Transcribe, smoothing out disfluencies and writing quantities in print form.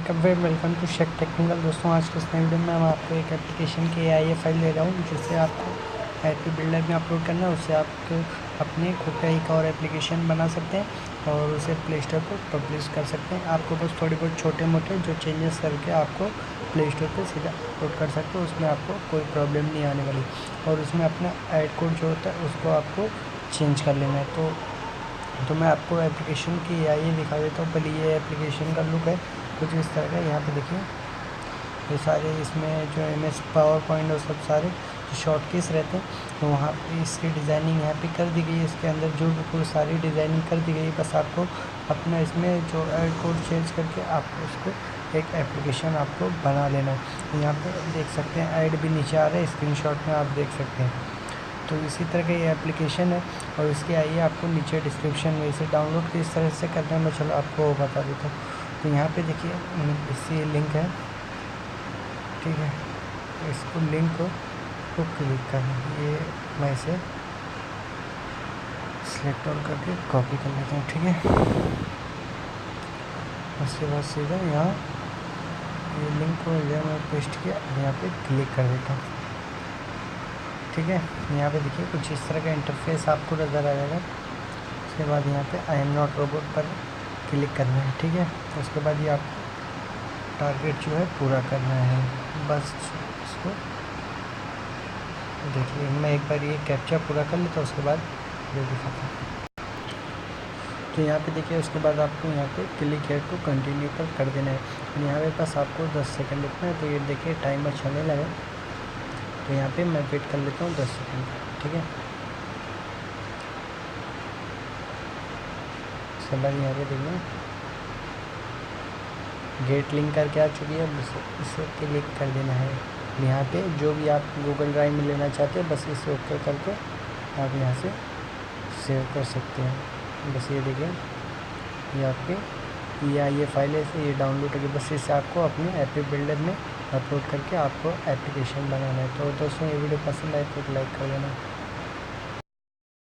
Welcome to shake technical. दोस्तों आज के इस नए वीडियो में मैं आपको एक एप्लीकेशन की AI फाइल दे रहा हूँ जिससे आपको एपी बिल्डर में अपलोड करना है। उससे आप अपने खुद का एक और एप्लीकेशन बना सकते हैं और उसे प्ले स्टोर पर पब्लिश कर सकते हैं। आपको बस थोड़ी बहुत छोटे मोटे जो चेंजेस करके आपको प्ले स्टोर पर सीधा अपलोड कर सकते हो, उसमें आपको कोई प्रॉब्लम नहीं आने वाली। और उसमें अपना ऐड कोड जो होता है उसको आपको चेंज कर लेना है। तो मैं आपको एप्लीकेशन की AI दिखा देता हूँ। पहले ये एप्लीकेशन का लुक है कुछ इस तरह का। यहाँ पे देखिए ये सारे इसमें जो MS पावर पॉइंट और सब सारे जो शॉर्ट कीज रहते हैं तो वहाँ पे इसकी डिज़ाइनिंग यहाँ पे कर दी गई है। इसके अंदर जो बिल्कुल सारी डिज़ाइनिंग कर दी गई है, बस आपको अपना इसमें जो ऐड कोड चेंज करके आपको उसको एक एप्लीकेशन आपको बना लेना है। यहाँ पे देख सकते हैं ऐड भी नीचे आ रहा है, स्क्रीनशॉट में आप देख सकते हैं। तो इसी तरह का ये एप्लीकेशन है और इसकी आइए आपको नीचे डिस्क्रिप्शन में इसे डाउनलोड किस तरह से करना है मैं चलो आपको बता देता हूँ। तो यहाँ पे देखिए इससे लिंक है, ठीक है। इसको लिंक को क्लिक करना है। ये मैं इसे सिलेक्ट ऑल करके कॉपी कर लेता हूँ, ठीक है। उसके बाद सीधा यहाँ ये लिंक को मैं पेस्ट किया, यहाँ पे क्लिक कर देता हूँ, ठीक है। यहाँ पे देखिए कुछ इस तरह का इंटरफेस आपको नज़र आ जाएगा। उसके बाद यहाँ पे आई एम नॉट रोबोट पर क्लिक करना है, ठीक है। उसके बाद ये आपको टारगेट जो है पूरा करना है, बस इसको देखिए। मैं एक बार ये कैप्चा पूरा कर लेता हूँ, उसके बाद ये दिखाता हूँ। तो यहाँ पे देखिए उसके बाद आपको यहाँ पे क्लिक हेयर टू कंटिन्यू पर कर देना है। यहाँ पे बस आपको 10 सेकंड लिखना है। तो ये देखिए टाइमर चलने लगा, तो यहाँ पे मैं वेट कर लेता हूँ 10 सेकंड, ठीक है। उसके बाद यहाँ पे देखना गेट लिंक करके आ चुकी है, बस इसे क्लिक कर देना है। यहाँ पे जो भी आप गूगल ड्राइव में लेना चाहते हैं बस इसे ओके करके आप यहाँ से सेव कर सकते हैं। बस ये देखिए ये आपके ये फाइल है, ये डाउनलोड करके बस इसे आपको अपने एपी बिल्डर में अपलोड करके आपको एप्लीकेशन बनाना है। तो दोस्तों ये वीडियो पसंद आए तो लाइक कर देना।